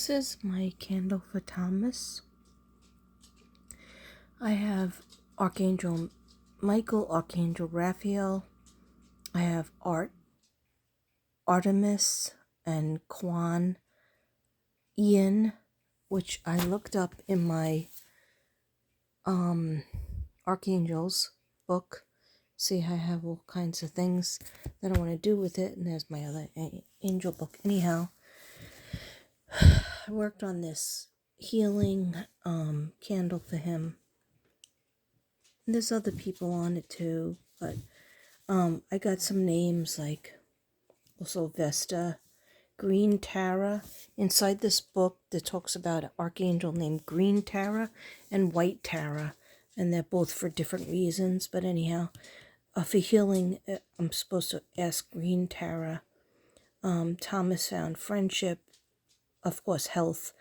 This is my candle for Thomas. I have Archangel Michael, Archangel Raphael. I have Artemis, and Quan Ian, which I looked up in my Archangels book. See, I have all kinds of things that I want to do with it, and there's my other angel book. Anyhow, I worked on this healing candle for him. And there's other people on it too, but I got some names like also Vesta, Green Tara. Inside this book that talks about an archangel named Green Tara and White Tara, and they're both for different reasons. But anyhow, for healing, I'm supposed to ask Green Tara. Thomas found friendship, of course, health,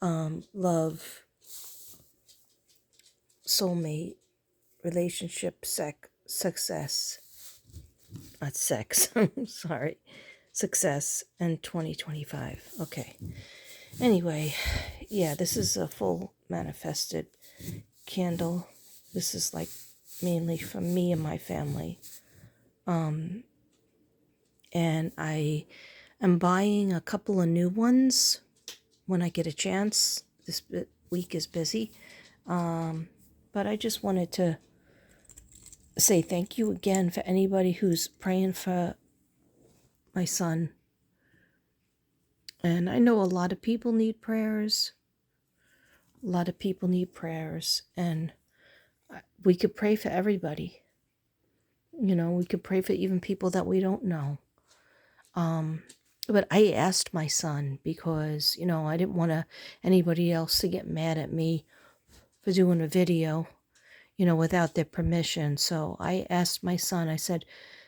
love, soulmate, relationship, success. Not sex, I'm sorry. Success and 2025. Okay. Anyway, yeah, this is a full manifested candle. This is like mainly for me and my family. And I am buying a couple of new ones when I get a chance. This week is busy. But I just wanted to say thank you again for anybody who's praying for my son. And I know a lot of people need prayers. A lot of people need prayers. And we could pray for everybody. You know, we could pray for even people that we don't know. But I asked my son because, you know, I didn't want anybody else to get mad at me for doing a video, you know, without their permission. So I asked my son, I said,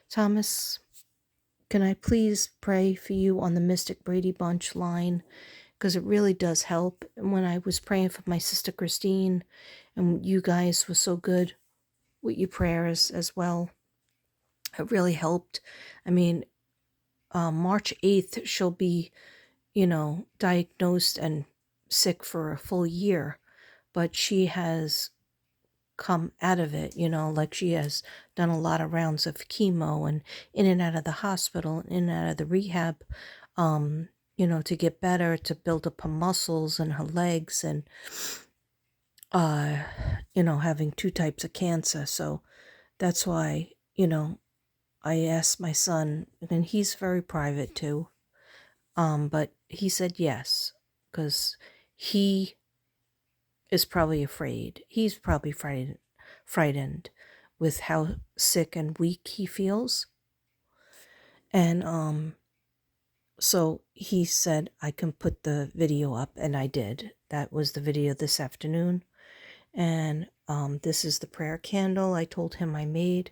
Thomas, can I please pray for you on the Mystic Brady Bunch line? Because it really does help. And when I was praying for my sister Christine, and you guys were so good with your prayers as well, it really helped. I mean, March 8th, she'll be, you know, diagnosed and sick for a full year, but she has come out of it, you know, like she has done a lot of rounds of chemo and in and out of the hospital, in and out of the rehab, you know, to get better, to build up her muscles and her legs, and, you know, having 2 types of cancer. So that's why, you know, I asked my son, and he's very private too, but he said yes, because he is probably afraid. He's probably frightened with how sick and weak he feels. And so he said I can put the video up, and I did. That was the video this afternoon. And this is the prayer candle I told him I made.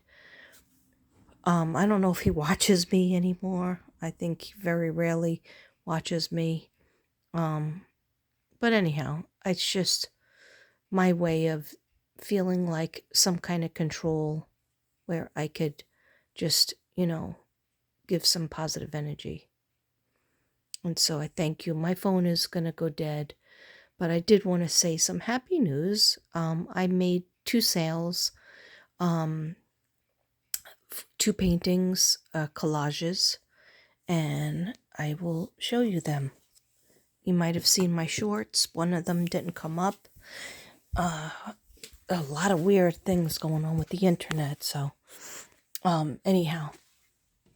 I don't know if he watches me anymore. I think he very rarely watches me. But anyhow, it's just my way of feeling like some kind of control where I could just, you know, give some positive energy. And so I thank you. My phone is going to go dead, but I did want to say some happy news. I made 2 sales, 2 paintings, collages, and I will show you them. You might have seen my shorts. One of them didn't come up. A lot of weird things going on with the internet. So, anyhow,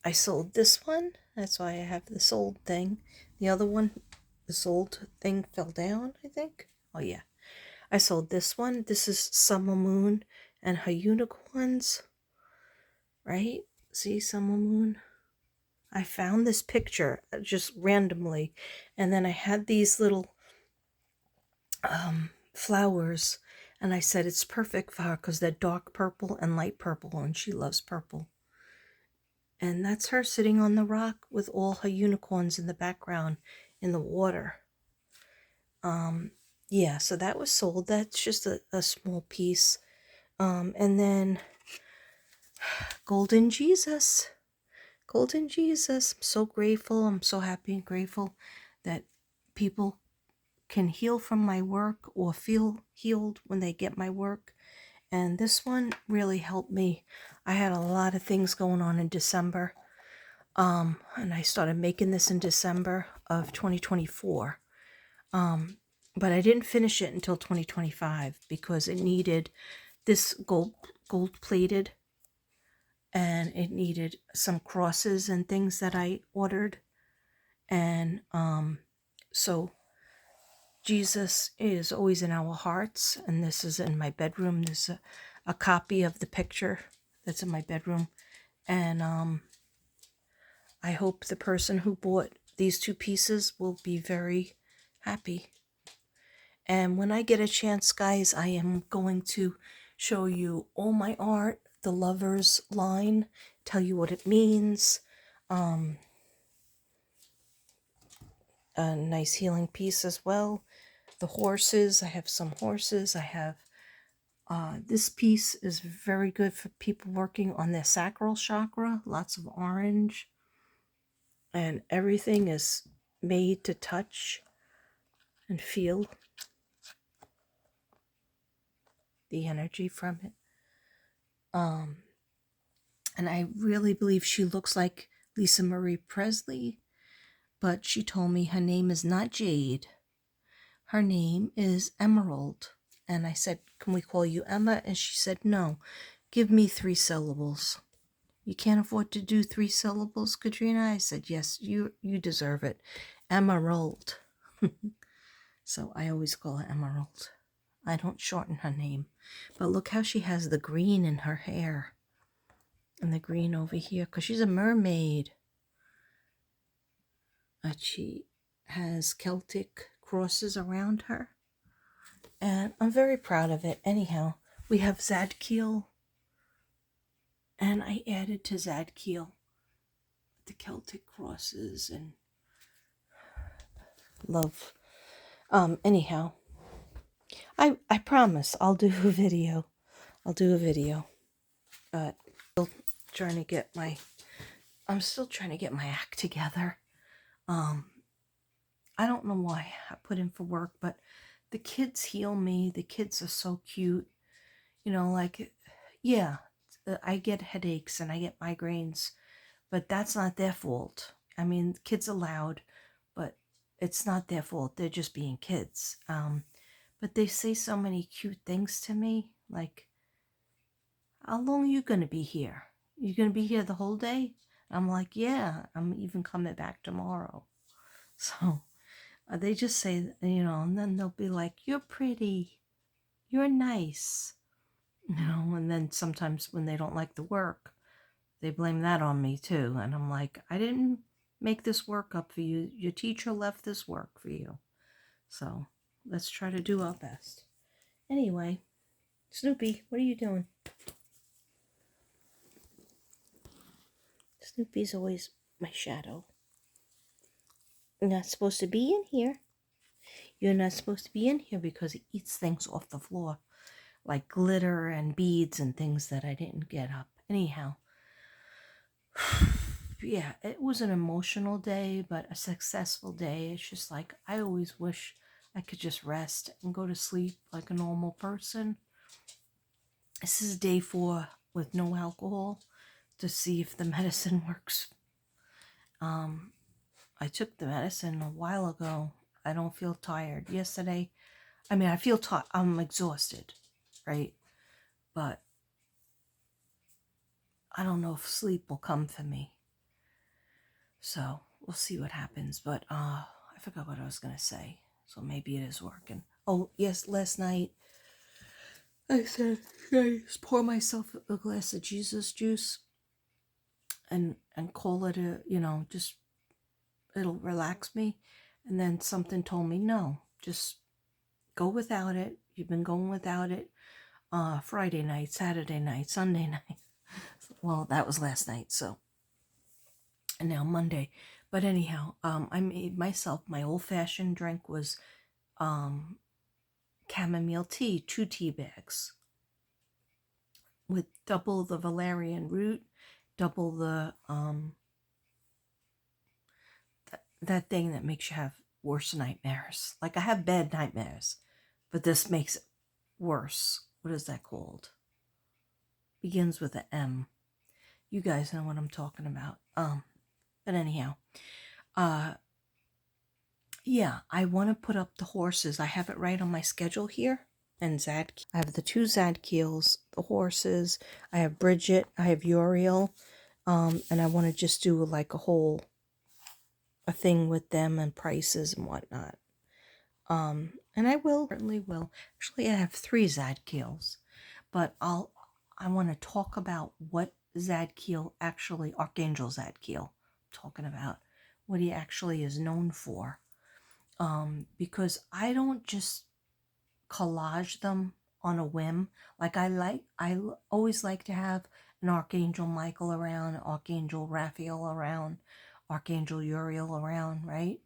I sold this one. That's why I have the sold thing. The other one, the sold thing fell down, I think. Oh, yeah. I sold this one. This is Summer Moon and her unicorns. Right? See, Summer Moon? I found this picture just randomly, and then I had these little flowers, and I said it's perfect for her because they're dark purple and light purple, and she loves purple. And that's her sitting on the rock with all her unicorns in the background in the water. Yeah, so that was sold. That's just a small piece. And then Golden Jesus. Golden Jesus. I'm so grateful. I'm so happy and grateful that people can heal from my work or feel healed when they get my work. And this one really helped me. I had a lot of things going on in December. And I started making this in December of 2024. But I didn't finish it until 2025 because it needed this gold plated, and it needed some crosses and things that I ordered. And so Jesus is always in our hearts, and this is in my bedroom. There's a copy of the picture that's in my bedroom. And I hope the person who bought these two pieces will be very happy. And when I get a chance, guys, I am going to show you all my art, the Lovers line, tell you what it means. A nice healing piece as well. The horses, I have some horses. I have this piece is very good for people working on their sacral chakra. Lots of orange. And everything is made to touch and feel the energy from it. And I really believe she looks like Lisa Marie Presley, but she told me her name is not Jade. Her name is Emerald. And I said, can we call you Emma? And she said, no, give me 3 syllables. You can't afford to do 3 syllables, Katrina? I said, yes, you deserve it. Emerald. So I always call her Emerald. I don't shorten her name. But look how she has the green in her hair. And the green over here, because she's a mermaid. She has Celtic crosses around her. And I'm very proud of it. Anyhow, we have Zadkiel. And I added to Zadkiel the Celtic crosses and love. Anyhow, I promise I'll do a video. I'll do a video. But I'm still trying to get my act together. I don't know why I put in for work, but the kids heal me. The kids are so cute. You know, like, yeah, I get headaches and I get migraines, but that's not their fault. I mean, kids are loud, but it's not their fault. They're just being kids. But they say so many cute things to me, like, how long are you going to be here? You going to be here the whole day? I'm like, yeah, I'm even coming back tomorrow. So they just say, you know, and then they'll be like, you're pretty, you're nice, you know, and then sometimes when they don't like the work, they blame that on me too. And I'm like, I didn't make this work up for you. Your teacher left this work for you. So let's try to do our best. Anyway, Snoopy, what are you doing? Snoopy's always my shadow. You're not supposed to be in here. You're not supposed to be in here because he eats things off the floor, like glitter and beads and things that I didn't get up. Anyhow, yeah, it was an emotional day, but a successful day. It's just like, I always wish I could just rest and go to sleep like a normal person. This is day 4 with no alcohol to see if the medicine works. I took the medicine a while ago. I don't feel tired. Yesterday, I mean, I feel tired. I'm exhausted, right? But I don't know if sleep will come for me. So we'll see what happens. But I forgot what I was going to say. So maybe it is working. Oh, yes, last night I said, I just pour myself a glass of Jesus juice and call it a, you know, just, it'll relax me. And then something told me, no, just go without it. You've been going without it Friday night, Saturday night, Sunday night. Well, that was last night, so. And now Monday. But anyhow, I made myself, my old-fashioned drink was chamomile tea, 2 tea bags. With double the valerian root, double the, that thing that makes you have worse nightmares. Like I have bad nightmares, but this makes it worse. What is that called? Begins with an M. You guys know what I'm talking about. But anyhow, yeah, I want to put up the horses. I have it right on my schedule here. And I have the 2 Zadkiels, the horses. I have Bridget. I have Uriel. And I want to just do like a thing with them and prices and whatnot. And I certainly will. Actually, I have 3 Zadkiels, but I want to talk about what Zadkiel actually, Archangel Zadkiel, talking about what he actually is known for. Because I don't just collage them on a whim. Like I always like to have an Archangel Michael around, Archangel Raphael around, Archangel Uriel around, right?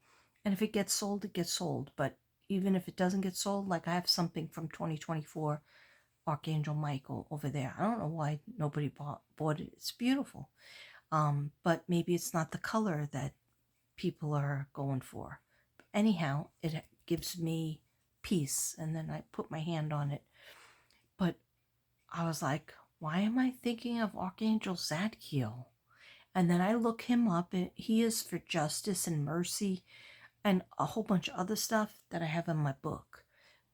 And if it gets sold, it gets sold. But even if it doesn't get sold, like I have something from 2024, Archangel Michael over there. I don't know why nobody bought it. It's beautiful. But maybe it's not the color that people are going for. Anyhow, it gives me peace, and then I put my hand on it. But I was like, why am I thinking of Archangel Zadkiel? And then I look him up, and he is for justice and mercy and a whole bunch of other stuff that I have in my book.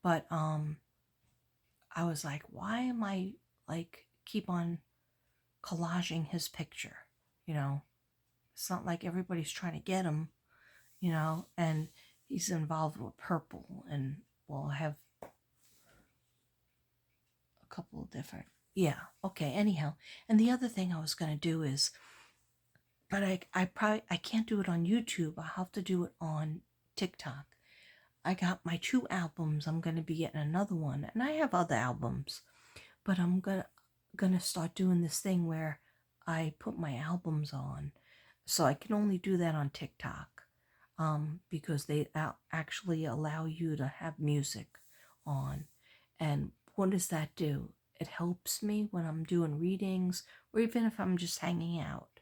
But I was like, why am I like keep on collaging his picture? You know, it's not like everybody's trying to get him, you know, and he's involved with purple, and well, I have a couple of different, yeah, okay, anyhow. And the other thing I was going to do is, but I can't do it on YouTube. I'll have to do it on TikTok. I got my 2 albums. I'm going to be getting another one, and I have other albums, but I'm gonna start doing this thing where I put my albums on. So I can only do that on TikTok, because they actually allow you to have music on. And what does that do? It helps me when I'm doing readings, or even if I'm just hanging out.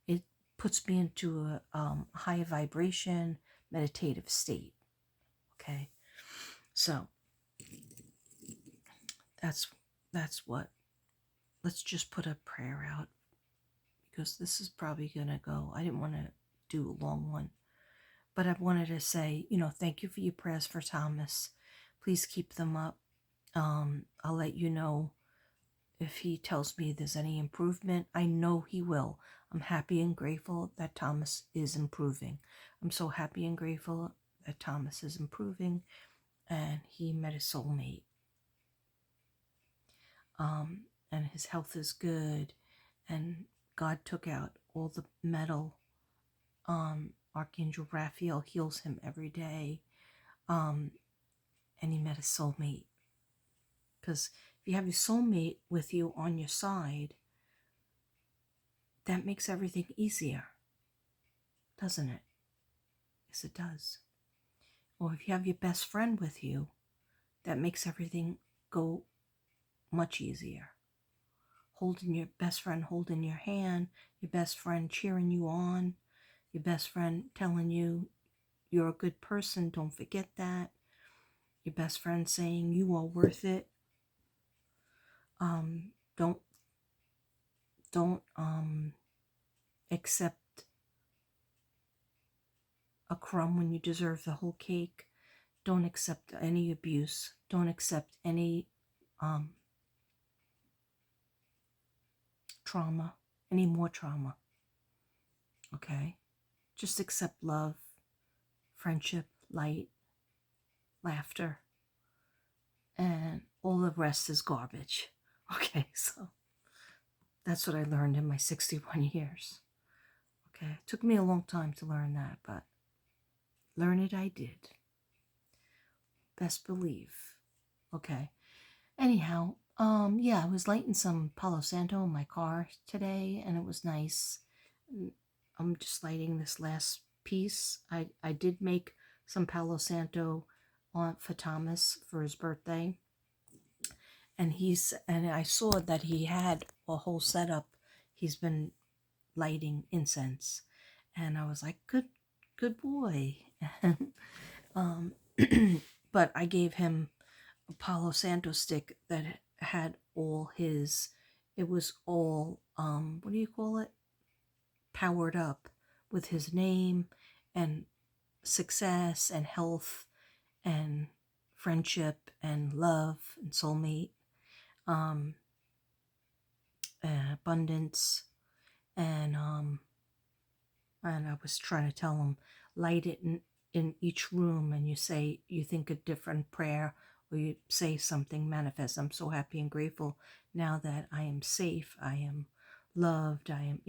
It puts me into a high vibration, meditative state. Okay, so that's what. Let's just put a prayer out, because this is probably gonna go. I didn't want to do a long one, but I wanted to say, thank you for your prayers for Thomas. Please keep them up. I'll let you know if he tells me there's any improvement. I know he will. I'm happy and grateful that Thomas is improving. I'm so happy and grateful that Thomas is improving, and he met his soulmate. And his health is good, and God took out all the metal. Archangel Raphael heals him every day. And he met his soulmate. Because if you have your soulmate with you on your side, that makes everything easier, doesn't it? Yes, it does. Or if you have your best friend with you, that makes everything go much easier. Holding your best friend, holding your hand, your best friend cheering you on, your best friend telling you you're a good person, don't forget that. Your best friend saying you are worth it. Don't accept a crumb when you deserve the whole cake. Don't accept any abuse. Don't accept any trauma, any more trauma. Okay? Just accept love, friendship, light, laughter, and all the rest is garbage. Okay, so that's what I learned in my 61 years. Okay, it took me a long time to learn that, but learn it I did. Best believe. Okay. Anyhow, yeah, I was lighting some Palo Santo in my car today, and it was nice. I'm just lighting this last piece. I did make some Palo Santo for Thomas for his birthday, and I saw that he had a whole setup. He's been lighting incense, and I was like, good boy. um, but I gave him a Palo Santo stick that had all his, it was all, what do you call it? Powered up with his name and success and health and friendship and love and soulmate, um, abundance, and I was trying to tell him, light it in each room, and you say, you think a different prayer, or you say something, manifest. I'm so happy and grateful now that I am safe, I am loved, I am,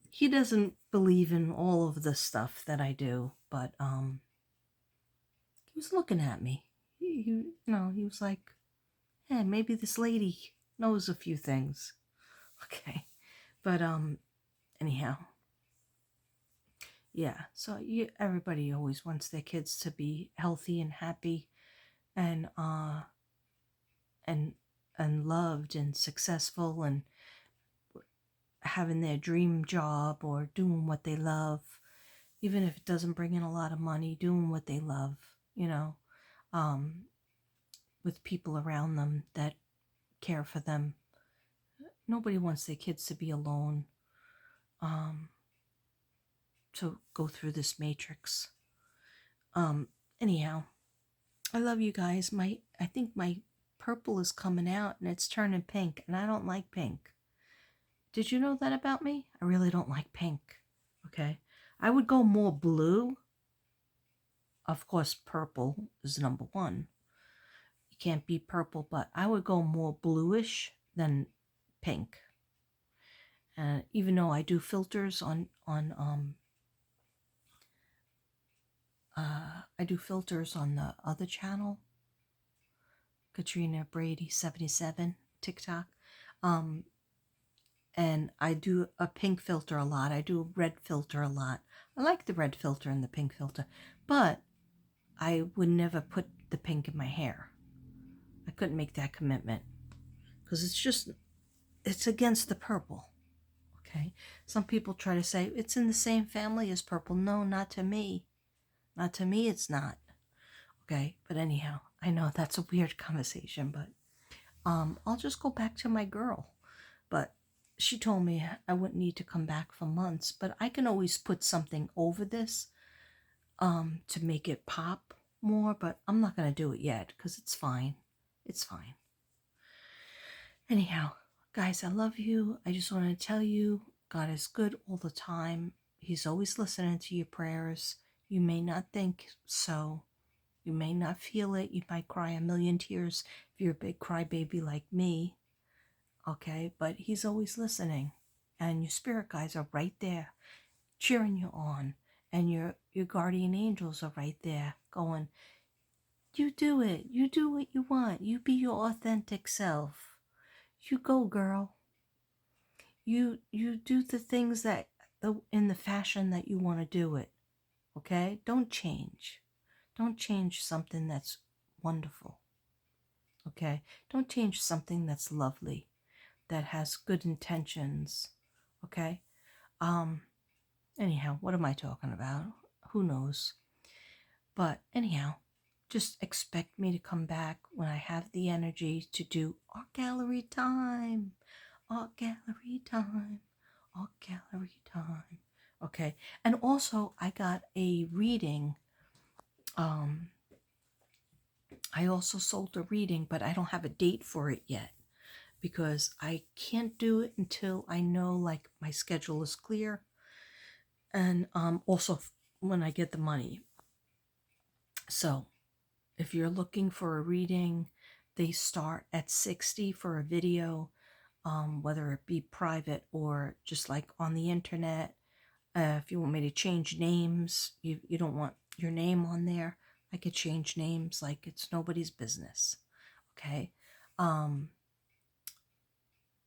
he doesn't believe in all of the stuff that I do, but he was looking at me. He was like, hey, maybe this lady knows a few things. Okay. But anyhow, yeah. So everybody always wants their kids to be healthy and happy and and and loved and successful and having their dream job or doing what they love, even if it doesn't bring in a lot of money, doing what they love, um, with people around them that care for them. Nobody wants their kids to be alone, um, to go through this matrix. Anyhow, I love you guys. I think my purple is coming out and it's turning pink, and I don't like pink. Did you know that about me? I really don't like pink. Okay. I would go more blue. Of course, purple is number one. You can't beat purple, but I would go more bluish than pink. And even though I do filters I do filters on the other channel, Katrina Brady 77 TikTok. And I do a pink filter a lot. I do a red filter a lot. I like the red filter and the pink filter, but I would never put the pink in my hair. I couldn't make that commitment because it's against the purple. Okay. Some people try to say it's in the same family as purple. No, not to me. Not to me, it's not. Okay. But anyhow, I know that's a weird conversation, but I'll just go back to my girl. But she told me I wouldn't need to come back for months, but I can always put something over this to make it pop more, but I'm not going to do it yet because it's fine. It's fine. Anyhow, guys, I love you. I just want to tell you God is good all the time. He's always listening to your prayers. You may not think so. You may not feel it. You might cry a million tears if you're a big crybaby like me. Okay, but he's always listening, and your spirit guides are right there cheering you on, and your guardian angels are right there going, you do it, you do what you want, you be your authentic self, you go girl, you do the things that in the fashion that you want to do it. Okay, don't change something that's wonderful. Okay, don't change something that's lovely, that has good intentions. Okay. Anyhow, what am I talking about? Who knows? But anyhow, just expect me to come back when I have the energy to do art gallery time. Art gallery time. Art gallery time. Okay. And also I got a reading. I also sold a reading, but I don't have a date for it yet because I can't do it until I know like my schedule is clear, and also when I get the money. So if you're looking for a reading, they start at 60 for a video, whether it be private or just like on the internet. If you want me to change names, you don't want your name on there, I could change names like it's nobody's business. Okay.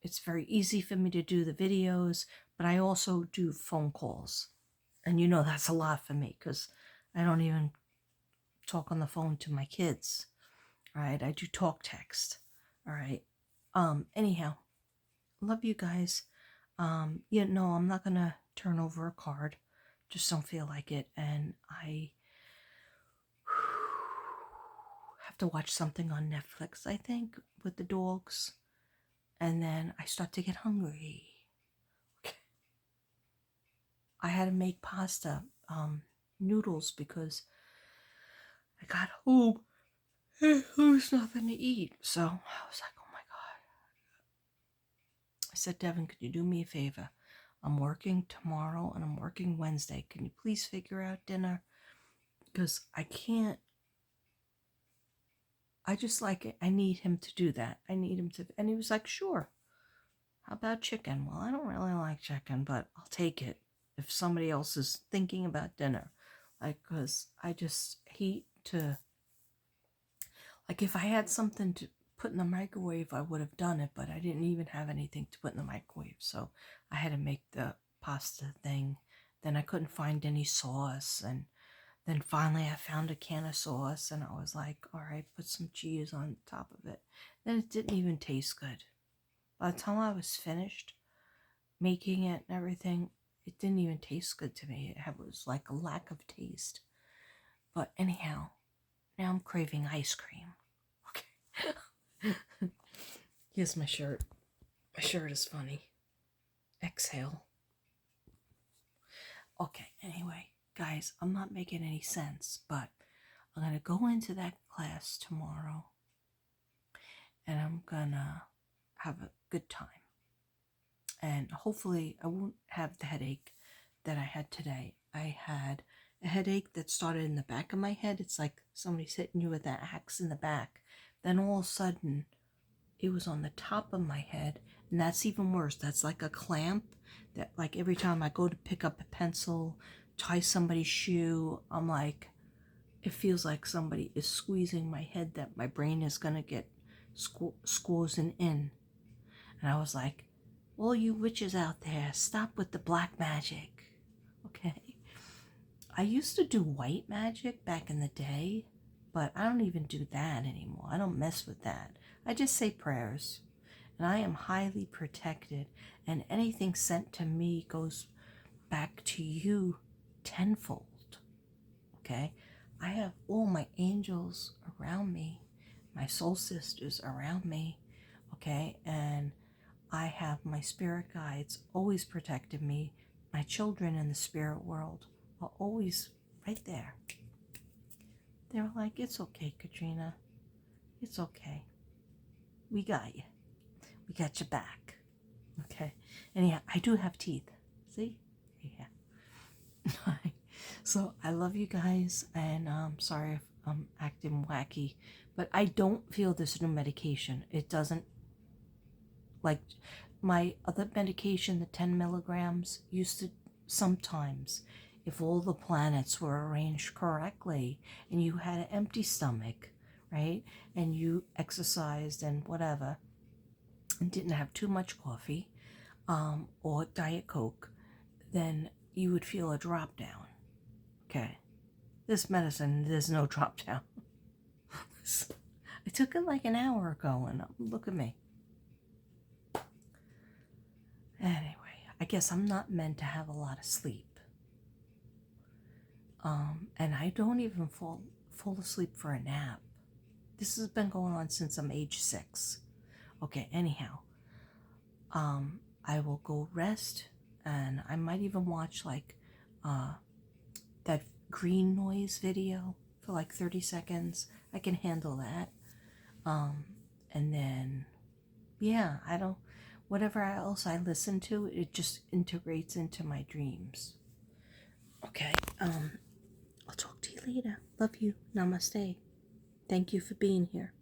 It's very easy for me to do the videos, but I also do phone calls. And that's a lot for me because I don't even talk on the phone to my kids. All right, I do talk text. All right. Anyhow, love you guys. I'm not gonna turn over a card just don't feel like it. And I have to watch something on Netflix, I think, with the dogs. And then I start to get hungry. I had to make pasta, noodles, because I got home and there was nothing to eat. So I was like, oh my God. I said, Devin, could you do me a favor? I'm working tomorrow and I'm working Wednesday. Can you please figure out dinner? Because I can't. I just like it. I need him to do that. I need him to. And he was like, sure. How about chicken? Well, I don't really like chicken, but I'll take it if somebody else is thinking about dinner. Like, because I just hate to. Like, if I had something to put in the microwave, I would have done it, but I didn't even have anything to put in the microwave. So I had to make the pasta thing. Then I couldn't find any sauce. And then finally I found a can of sauce and I was like, all right, put some cheese on top of it. Then it didn't even taste good. By the time I was finished making it and everything, it didn't even taste good to me. It was like a lack of taste. But anyhow, now I'm craving ice cream. Okay. Here's my shirt. My shirt is funny. Exhale. Okay, anyway, guys, I'm not making any sense, but I'm going to go into that class tomorrow and I'm going to have a good time. And hopefully I won't have the headache that I had today. I had a headache that started in the back of my head. It's like somebody's hitting you with that axe in the back. Then all of a sudden, it was on the top of my head, and that's even worse. That's like a clamp that, like, every time I go to pick up a pencil, tie somebody's shoe, I'm like, it feels like somebody is squeezing my head, that my brain is gonna get squozen in. And I was like, all you witches out there, stop with the black magic. Okay. I used to do white magic back in the day, but I don't even do that anymore. I don't mess with that. I just say prayers. And I am highly protected, and anything sent to me goes back to you tenfold. Okay? I have all my angels around me, my soul sisters around me. Okay? And I have my spirit guides always protecting me. My children in the spirit world are always right there. They're like, it's okay, Katrina. It's okay. We got you. We got your back. Okay. Anyhow, I do have teeth. See? Yeah. So I love you guys, and I'm sorry if I'm acting wacky, but I don't feel this new medication. It doesn't, like my other medication, the 10 milligrams, used to sometimes, if all the planets were arranged correctly and you had an empty stomach, right, and you exercised and whatever, and didn't have too much coffee, or Diet Coke, then you would feel a drop down. Okay. This medicine, there's no drop down. I took it like an hour ago, and look at me. Anyway, I guess I'm not meant to have a lot of sleep. And I don't even fall asleep for a nap. This has been going on since I'm age 6. Okay, anyhow, I will go rest, and I might even watch like that green noise video for like 30 seconds. I can handle that. And then, yeah, whatever else I listen to, it just integrates into my dreams. Okay, I'll talk to you later. Love you. Namaste. Thank you for being here.